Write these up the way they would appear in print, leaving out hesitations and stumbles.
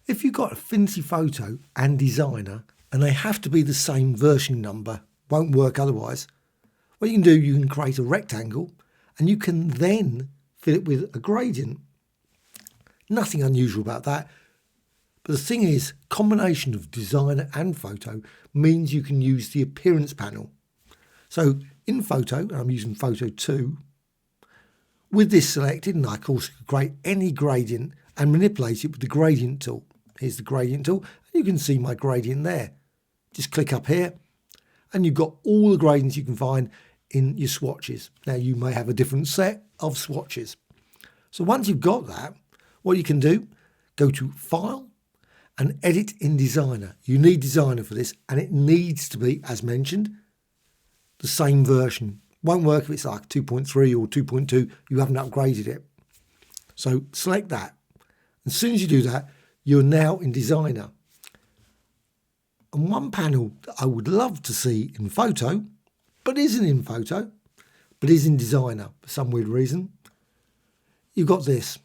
If you've got Affinity Photo and Designer and they have to be the same version number, won't work otherwise, what you can do, you can create a rectangle and you can then fill it with a gradient. Nothing unusual about that. But the thing is, combination of Designer and Photo means you can use the appearance panel. So in Photo, and I'm using Photo 2, with this selected, and I of course can create any gradient and manipulate it with the gradient tool. Here's the gradient tool, and you can see my gradient there. Just click up here, and you've got all the gradients you can find in your swatches. Now you may have a different set of swatches. So once you've got that, what you can do, go to File and Edit in Designer. You need Designer for this, and it needs to be, as mentioned, the same version. Won't work if it's like 2.3 or 2.2, you haven't upgraded it. So select that. As soon as you do that, you're now in Designer. And one panel that I would love to see in Photo, but isn't in Photo, but is in Designer for some weird reason, you've got this.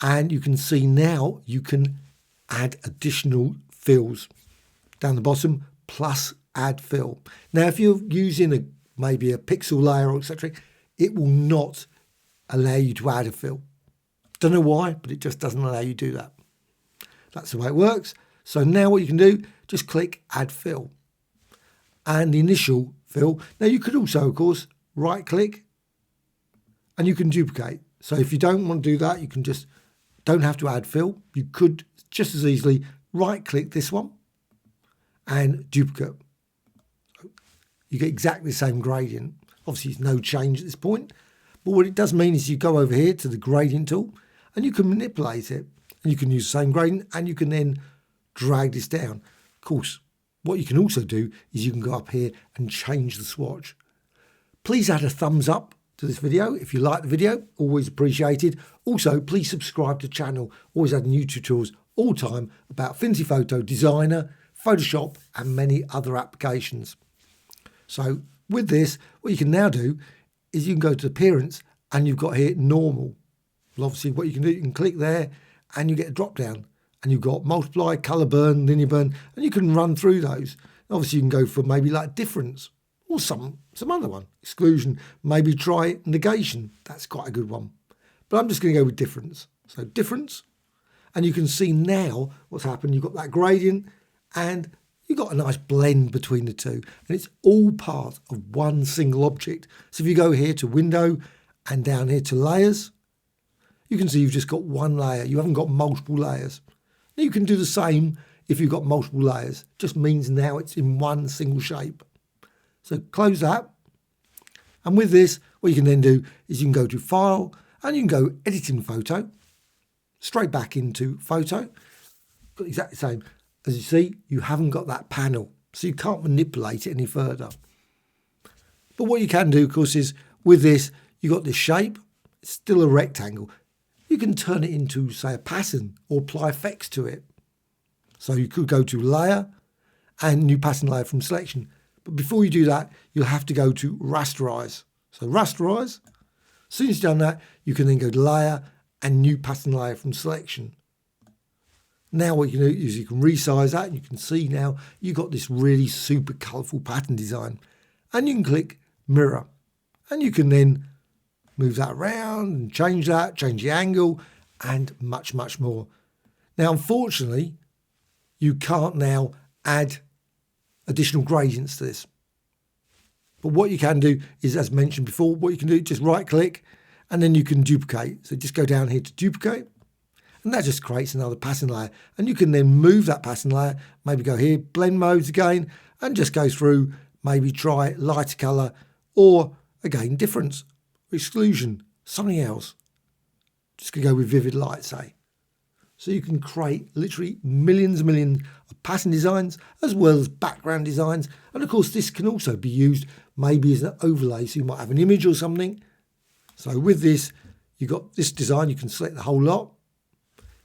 And you can see now you can add additional fills down the bottom, plus add fill. Now, if you're using maybe a pixel layer or etc., it will not allow you to add a fill. Don't know why, but it just doesn't allow you to do that. That's the way it works. So now what you can do, just click Add Fill. And the initial fill. Now you could also, of course, right click and you can duplicate. So if you don't want to do that, you can just, don't have to add fill. You could just as easily right click this one and duplicate. You get exactly the same gradient. Obviously, there's no change at this point. But what it does mean is you go over here to the gradient tool and you can manipulate it. And you can use the same gradient and you can then drag this down. Of course, what you can also do is you can go up here and change the swatch. Please add a thumbs up to this video if you like the video, always appreciated. Also, please subscribe to the channel, always adding new tutorials all the time about Affinity Photo, Designer, Photoshop and many other applications. So with this, what you can now do is you can go to Appearance and you've got here Normal. Well, obviously what you can do, you can click there and you get a drop down and you've got Multiply, Colour Burn, Linear Burn, and you can run through those. Obviously you can go for maybe like Difference or some other one. Exclusion, maybe try Negation. That's quite a good one. But I'm just going to go with Difference. So Difference, and you can see now what's happened. You've got that gradient and you've got a nice blend between the two, and it's all part of one single object. So if you go here to Window and down here to Layers, you can see you've just got one layer. You haven't got multiple layers. Now you can do the same if you've got multiple layers. It just means now it's in one single shape. So close that. And with this, what you can then do is you can go to File and you can go Edit in Photo, straight back into Photo. Got exactly the same. As you see, you haven't got that panel, so you can't manipulate it any further. But what you can do, of course, is with this, you've got this shape. It's still a rectangle. You can turn it into, say, a pattern or apply effects to it. So you could go to Layer and New Pattern Layer from Selection. But before you do that, you'll have to go to Rasterize. So Rasterize. As soon as you've done that, you can then go to Layer and New Pattern Layer from Selection. Now what you can do is you can resize that and you can see now you've got this really super colourful pattern design. And you can click Mirror. And you can then move that around and change that, change the angle and much, much more. Now, unfortunately, you can't now add additional gradients to this. But what you can do is, as mentioned before, what you can do, just right click and then you can duplicate. So just go down here to duplicate. And that just creates another pattern layer. And you can then move that pattern layer, maybe go here, blend modes again, and just go through, maybe try lighter colour, or again, difference, exclusion, something else. Just going to go with vivid light, say. So you can create literally millions and millions of pattern designs, as well as background designs. And of course, this can also be used maybe as an overlay. So you might have an image or something. So with this, you've got this design, you can select the whole lot.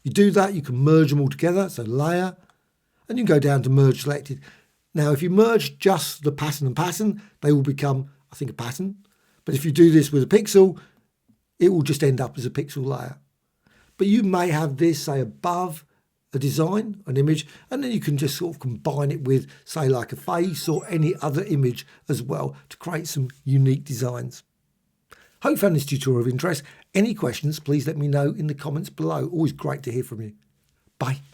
You do that, you can merge them all together, so layer, and you can go down to merge selected. Now, if you merge just the pattern and pattern, they will become, I think, a pattern. But if you do this with a pixel, it will just end up as a pixel layer. But you may have this, say, above a design, an image, and then you can just sort of combine it with, say, like a face or any other image as well to create some unique designs. Hope you found this tutorial of interest. Any questions, please let me know in the comments below. Always great to hear from you. Bye.